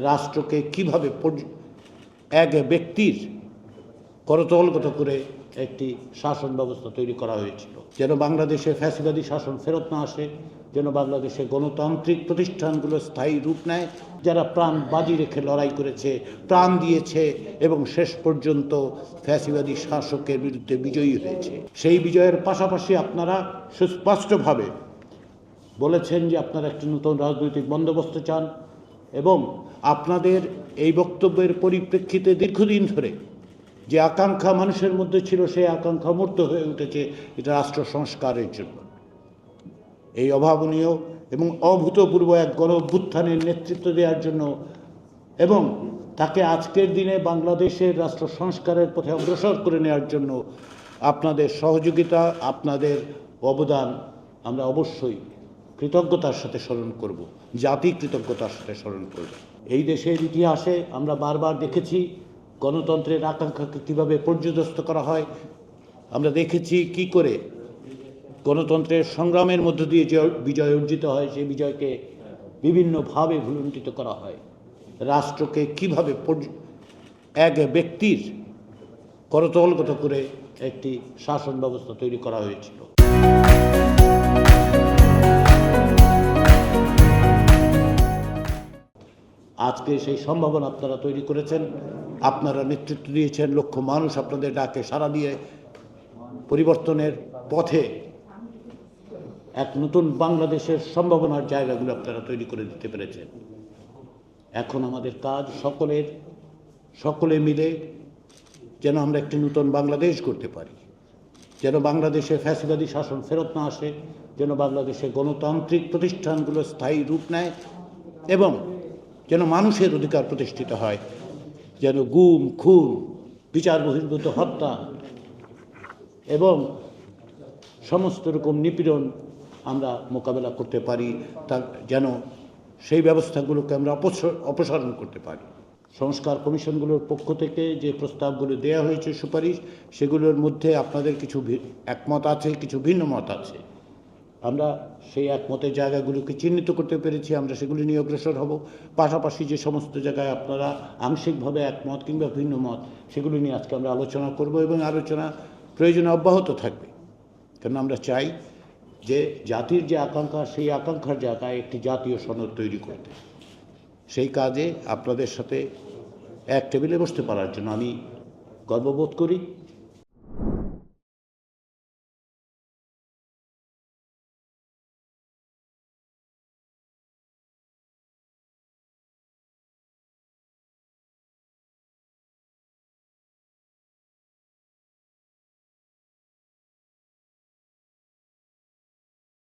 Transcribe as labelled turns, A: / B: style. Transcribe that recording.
A: রাষ্ট্রকে কিভাবে এক ব্যক্তির করতলগত করে একটি শাসন ব্যবস্থা তৈরি করা হয়েছিল, যেন বাংলাদেশে ফ্যাসিবাদী শাসন ফেরত না আসে, যেন বাংলাদেশে গণতান্ত্রিক প্রতিষ্ঠানগুলো স্থায়ী রূপ নেয়। যারা প্রাণ বাজি রেখে লড়াই করেছে, প্রাণ দিয়েছে এবং শেষ পর্যন্ত ফ্যাসিবাদী শাসকের বিরুদ্ধে বিজয়ী হয়েছে, সেই বিজয়ের পাশাপাশি আপনারা সুস্পষ্টভাবে বলেছেন যে আপনারা একটি নতুন রাজনৈতিক বন্দোবস্ত চান এবং আপনাদের এই বক্তব্যের পরিপ্রেক্ষিতে দীর্ঘদিন ধরে যে আকাঙ্ক্ষা মানুষের মধ্যে ছিল, সেই আকাঙ্ক্ষা মূর্ত হয়ে উঠেছে এটা রাষ্ট্র সংস্কারের জন্য। এই অভাবনীয় এবং অভূতপূর্ব এক গণ অভ্যুত্থানের নেতৃত্ব দেওয়ার জন্য এবং তাকে আজকের দিনে বাংলাদেশের রাষ্ট্র সংস্কারের পথে অগ্রসর করে নেওয়ার জন্য আপনাদের সহযোগিতা, আপনাদের অবদান আমরা অবশ্যই কৃতজ্ঞতার সাথে স্মরণ করব, জাতি কৃতজ্ঞতার সাথে স্মরণ করব। এই দেশের ইতিহাসে আমরা বারবার দেখেছি গণতন্ত্রের আকাঙ্ক্ষাকে কীভাবে পর্যদস্ত করা হয়। আমরা দেখেছি কি করে গণতন্ত্রের সংগ্রামের মধ্য দিয়ে যে বিজয় অর্জিত হয়, সেই বিজয়কে বিভিন্নভাবে ভুলুণ্ঠিত করা হয়। রাষ্ট্রকে কিভাবে এক ব্যক্তির করতলগত করে একটি শাসন ব্যবস্থা তৈরি করা হয়েছিল। আজকে সেই সম্ভাবনা আপনারা তৈরি করেছেন, আপনারা নেতৃত্ব দিয়েছেন, লক্ষ মানুষ আপনাদের ডাকে সাড়া দিয়ে পরিবর্তনের পথে এক নতুন বাংলাদেশের সম্ভাবনার জায়গাগুলো আপনারা তৈরি করে দিতে পেরেছেন। এখন আমাদের কাজ সকলে মিলে যেন আমরা একটি নতুন বাংলাদেশ করতে পারি, যেন বাংলাদেশে ফ্যাসিবাদী শাসন ফেরত না আসে, যেন বাংলাদেশে গণতান্ত্রিক প্রতিষ্ঠানগুলো স্থায়ী রূপ নেয় এবং যেন মানুষের অধিকার প্রতিষ্ঠিত হয়, যেন গুম, খুন, বিচার বহির্ভূত হত্যা এবং সমস্ত রকম নিপীড়ন আমরা মোকাবেলা করতে পারি, তা যেন সেই ব্যবস্থাগুলোকে আমরা অপসারণ করতে পারি। সংস্কার কমিশনগুলোর পক্ষ থেকে যে প্রস্তাবগুলো দেওয়া হয়েছে, সুপারিশ, সেগুলোর মধ্যে আপনাদের কিছু একমত আছে, কিছু ভিন্ন মত আছে। আমরা সেই একমতের জায়গাগুলোকে চিহ্নিত করতে পেরেছি, আমরা সেগুলি নিয়ে অগ্রসর হব। পাশাপাশি যে সমস্ত জায়গায় আপনারা আংশিকভাবে একমত কিংবা ভিন্ন মত, সেগুলি নিয়ে আজকে আমরা আলোচনা করব এবং আলোচনা প্রয়োজনে অব্যাহত থাকবে। কারণ আমরা চাই যে জাতির যে আকাঙ্ক্ষা, সেই আকাঙ্ক্ষার জায়গায় একটি জাতীয় সনদ তৈরি করতে। সেই কাজে আপনাদের সাথে এক টেবিলে বসতে পারার জন্য আমি গর্ববোধ করি।